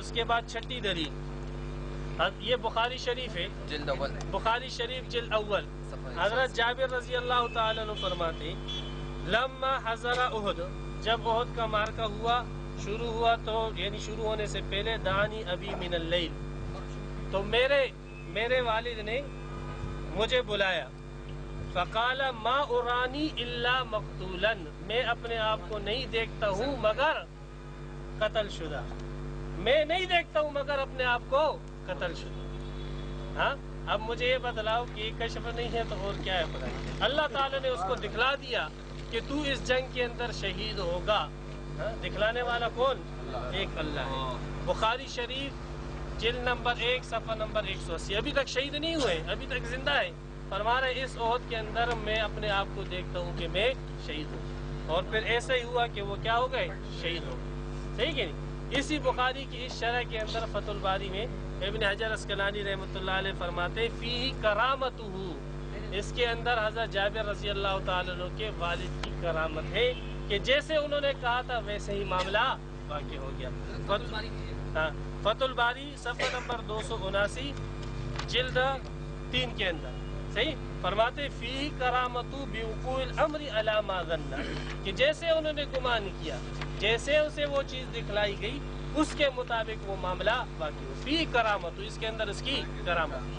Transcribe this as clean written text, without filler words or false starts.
اس کے بعد چھٹی دلیل، یہ بخاری شریف ہے، جلد اول، بخاری شریف جلد اول، حضرت جابر رضی اللہ تعالیٰ عنہ فرماتے لما حضر احد، جب احد کا معرکہ ہوا، شروع ہوا تو یعنی شروع ہونے سے پہلے دعانی ابی من اللیل، تو میرے والد نے مجھے بلایا، فقال ما ارانی الا مقتولا، میں اپنے آپ کو نہیں دیکھتا ہوں مگر قتل شدہ، میں نہیں دیکھتا ہوں مگر اپنے آپ کو قتل شدہ۔ ہاں اب مجھے یہ بتلاؤ کہ یہ کشف نہیں ہے تو اور کیا ہے؟ خدا اللہ تعالیٰ نے اس کو دکھلا دیا کہ تو اس جنگ کے اندر شہید ہوگا۔ دکھلانے والا کون؟ ایک اللہ ہے۔ بخاری شریف جلد نمبر 1 صفحہ نمبر 180، ابھی تک شہید نہیں ہوئے، ابھی تک زندہ ہے، فرما رہے اس عہد کے اندر میں اپنے آپ کو دیکھتا ہوں کہ میں شہید ہوں، اور پھر ایسا ہی ہوا کہ وہ کیا ہو گئے؟ شہید ہو گئے۔ صحیح کہ نہیں؟ اسی بخاری کی اس شرح کے اندر فتح الباری میں ابن حجر اسقلانی رحمۃ اللہ علیہ فرماتے فیہ کرامتہ، اس کے اندر حضرت جابر رضی اللہ تعالیٰ عنہ کے والد کی کرامت ہے کہ جیسے انہوں نے کہا تھا ویسے ہی معاملہ واقع ہو گیا۔ فتح الباری صفحہ نمبر 279 جلد 3 کے اندر صحیح فرماتے فیہ کرامتہ بوقوع الامر علی ما ظن، کہ جیسے انہوں نے گمان کیا، جیسے اسے وہ چیز دکھلائی گئی اس کے مطابق وہ معاملہ واقع ہو۔ فیہ کرامتہ، اس کے اندر اس کی کرامت